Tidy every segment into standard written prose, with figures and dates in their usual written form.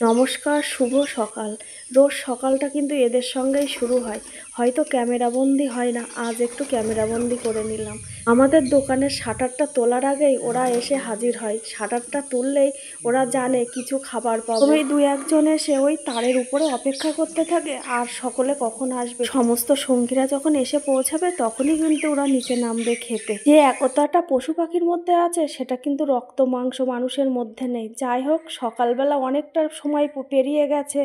নমস্কার, শুভ সকাল। রোজ সকালটা কিন্তু এদের সঙ্গেই শুরু হয়। হয়তো ক্যামেরাবন্দি হয় না, আজ একটু ক্যামেরাবন্দি করে নিলাম। আমাদের দোকানের শাটারটা তোলার আগেই ওরা এসে হাজির হয়। শাটারটা তুললেই ওরা জানে কিছু খাবার পাবো। ওই দু একজন এসে ওই তারের উপরে অপেক্ষা করতে থাকে আর সকলে কখন আসবে। সমস্ত সঙ্গীরা যখন এসে পৌঁছাবে তখনই কিন্তু ওরা নিচে নামবে খেতে। যে একতাটা পশু পাখির মধ্যে আছে সেটা কিন্তু রক্ত মাংস মানুষের মধ্যে নেই। যাই হোক, সকালবেলা অনেকটা সময় পেরিয়ে গেছে।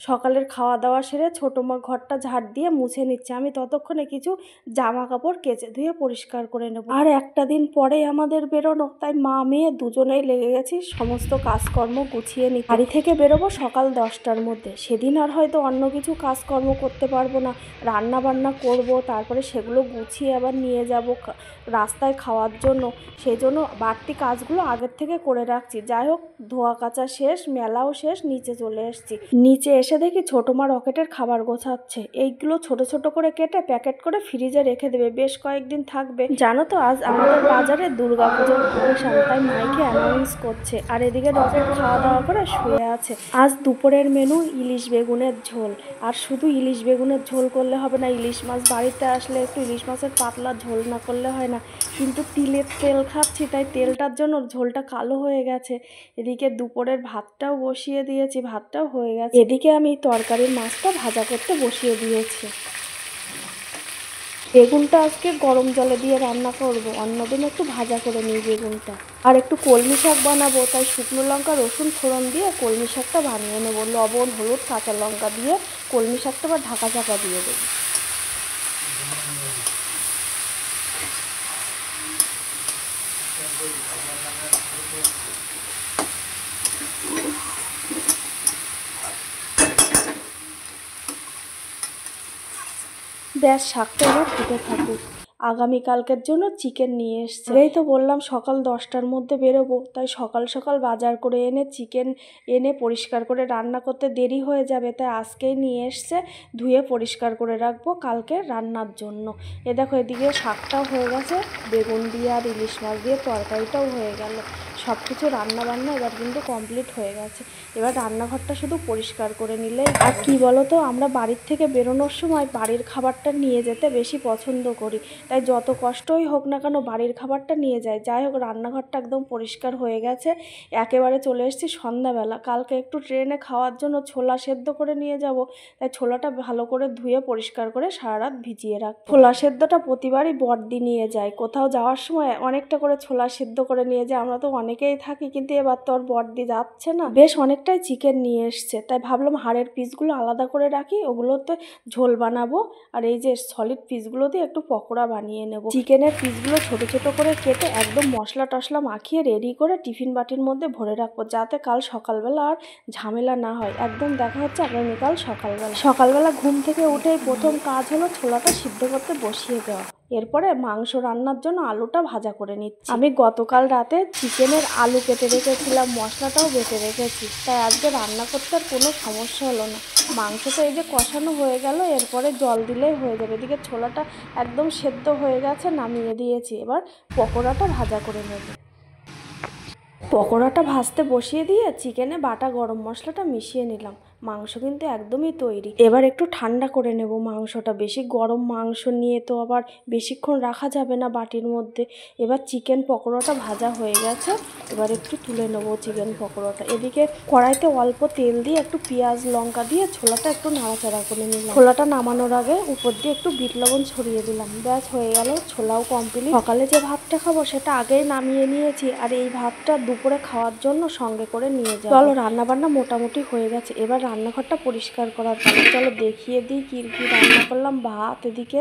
সকালের খাওয়া দাওয়া সেরে ছোটো মা ঘরটা ঝাড় দিয়ে মুছে নিচ্ছে। আমি ততক্ষণে কিছু জামা কাপড় কেচে ধুয়ে পরিষ্কার করে নেব। আর একটা দিন পরেই আমাদের বেরোনো, তাই মা মেয়ে দুজনেই লেগে গেছি সমস্ত কাজকর্ম গুছিয়ে নিই। বাড়ি থেকে বেরোবো সকাল 10টার মধ্যে। সেদিন আর হয়তো অন্য কিছু কাজকর্ম করতে পারবো না, রান্না বান্না করব, তারপরে সেগুলো গুছিয়ে আবার নিয়ে যাব রাস্তায় খাওয়ার জন্য। সেই জন্য বাড়তি কাজগুলো আগের থেকে করে রাখছি। যাই হোক, ধোয়া কাচা শেষ, মেলাও শেষ, নিচে চলে এসেছি। নিচে এসে দেখি ছোটো মা রকেটের খাবার গোছাচ্ছে। এইগুলো ছোট ছোট করে কেটে প্যাকেট করে ফ্রিজে রেখে দেবে, বেশ কয়েকদিন থাকবে। জানো তো, আজ আমাদের বাজারে দুর্গাপুজোর ফাংশন, তাই মাইকে অ্যানাউন্স করছে। আর এদিকে রকেট খাওয়া দাওয়া করে শুয়ে আছে। আজ দুপুরের মেনু ইলিশ বেগুনের ঝোল। আর শুধু ইলিশ বেগুনের ঝোল করলে হবে না, ইলিশ মাছ বাড়িতে আসলে একটু ইলিশ মাছের পাতলা ঝোল না করলে হয় না। কিন্তু তিলের তেল খাচ্ছি, তাই তেলটার জন্য ঝোলটা কালো হয়ে গেছে। এদিকে দুপুরের ভাতটাও বসিয়ে দিয়েছি, ভাতটাও হয়ে গেছে। এদিকে আমি তরকারির মাছটা ভাজা করতে বসিয়ে দিয়েছি। বেগুনটা আজকে গরম জলে দিয়ে রান্না করব, অন্যদিন একটু ভাজা করে নিই বেগুনটা। আর একটু কলমি শাক বানাবো, তাই শুকনো লঙ্কা রসুন ফোড়ন দিয়ে কলমি শাকটা বানিয়ে নেবো। লবণ হলুদ কাঁচা লঙ্কা দিয়ে কলমি শাকটা আবার ঢাকা চাপা দিয়ে দেবো। ব্যাস, শাকটা এবার ফুটে থাকুক। আগামীকালকের জন্য চিকেন নিয়ে এসছে। এই তো বললাম সকাল 10টার মধ্যে বেরোবো, তাই সকাল সকাল বাজার করে এনে চিকেন এনে পরিষ্কার করে রান্না করতে দেরি হয়ে যাবে, তাই আজকেই নিয়ে এসছে। ধুয়ে পরিষ্কার করে রাখবো কালকে রান্নার জন্য। এ দেখো, এদিকে শাকটাও হয়ে গেছে, বেগুন দিয়ে আর ইলিশ মাছ দিয়ে তরকারিটাও হয়ে গেল। সব কিছু রান্না বান্না এবার কিন্তু কমপ্লিট হয়ে গেছে। এবার রান্নাঘরটা শুধু পরিষ্কার করে নিলেই। আর কি বলো তো, আমরা বাড়ির থেকে বেরোনোর সময় বাড়ির খাবারটা নিয়ে যেতে বেশি পছন্দ করি, তাই যত কষ্টই হোক না কেন বাড়ির খাবারটা নিয়ে যাই। যাই হোক, রান্নাঘরটা একদম পরিষ্কার হয়ে গেছে। একেবারে চলে এসেছি সন্ধ্যাবেলা। কালকে একটু ট্রেনে খাওয়ার জন্য ছোলা সেদ্ধ করে নিয়ে যাব, তাই ছোলাটা ভালো করে ধুয়ে পরিষ্কার করে সারা রাত ভিজিয়ে রাখ। ছোলা সেদ্ধটা প্রতিবারই বড়দি নিয়ে যায়, কোথাও যাওয়ার সময় অনেকটা করে ছোলা সেদ্ধ করে নিয়ে যায়। আমরা তো অনেকেই থাকি, কিন্তু এবার তো আর বড়দি যাচ্ছে না। বেশ অনেকটাই চিকেন নিয়ে এসছে, তাই ভাবলাম হাড়ের পিসগুলো আলাদা করে রাখি, ওগুলোতে ঝোল বানাবো। আর এই যে সলিড পিসগুলো দিয়ে একটু পকোড়া বানিয়ে নেব। চিকেনের পিসগুলো ছোট ছোট করে কেটে একদম মশলা টশলা মাখিয়ে রেডি করে টিফিন বাটির মধ্যে ভরে রাখবো, যাতে কাল সকালবেলা আর ঝামেলা না হয়। একদম দেখা হচ্ছে আগামীকাল সকালবেলা। সকালবেলা ঘুম থেকে উঠেই প্রথম কাজ হলো ছোলাটা সিদ্ধ করতে বসিয়ে দেওয়া। এরপরে মাংস রান্নার জন্য আলুটা ভাজা করে নিচ্ছি। আমি গতকাল রাতে চিকেনের আলু কেটে রেখেছিলাম, মশলাটাও বেটে রেখেছি, তাই আজকে রান্না করতে আর কোনো সমস্যা হলো না। মাংসটা এই যে কষানো হয়ে গেল, এরপরে জল দিলেই হয়ে যাবে। এদিকে ছোলাটা একদম সেদ্ধ হয়ে গেছে, নামিয়ে দিয়েছি। এবার পকোড়াটা ভাজা করে নেব। পকোড়াটা ভাজতে বসিয়ে দিয়ে চিকেনে বাটা গরম মশলাটা মিশিয়ে নিলাম। মাংস কিন্তু একদমই তৈরি। এবার একটু ঠান্ডা করে নেব মাংসটা। বেশি গরম মাংস নিয়ে তো আবার বেশিক্ষণ রাখা যাবে না বাটির মধ্যে। এবার চিকেন পকোড়াটা ভাজা হয়ে গেছে, এবার একটু তুলে নেবো চিকেন পকোড়াটা। এদিকে কড়াইতে অল্প তেল দিয়ে একটু পেঁয়াজ লঙ্কা দিয়ে ছোলাটা একটু নাড়াচাড়া করে নিলাম। ছোলাটা নামানোর আগে উপর দিয়ে একটু বিট লবণ ছড়িয়ে দিলাম। ব্যাস হয়ে গেল, ছোলাও কমপ্লিট। সকালে যে ভাতটা খাবো সেটা আগেই নামিয়ে নিয়েছি, আর এই ভাতটা দুপুরে খাওয়ার জন্য সঙ্গে করে নিয়ে যাবো। চলো, রান্নাবান্না মোটামুটি হয়ে গেছে, এবার রান্নাঘরটা পরিষ্কার করার পরে চলো দেখিয়ে দিই কী কী রান্না করলাম। ভাত এদিকে,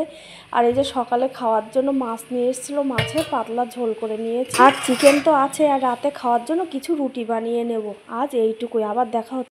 আর এই যে সকালে খাওয়ার জন্য মাছ নিয়ে এসেছিলো, মাছের পাতলা ঝোল করে নিয়েছি। আর চিকেন তো আছে, আর রাতে খাওয়ার জন্য কিছু রুটি বানিয়ে নেব। আজ এইটুকুই, আবার দেখা হচ্ছে।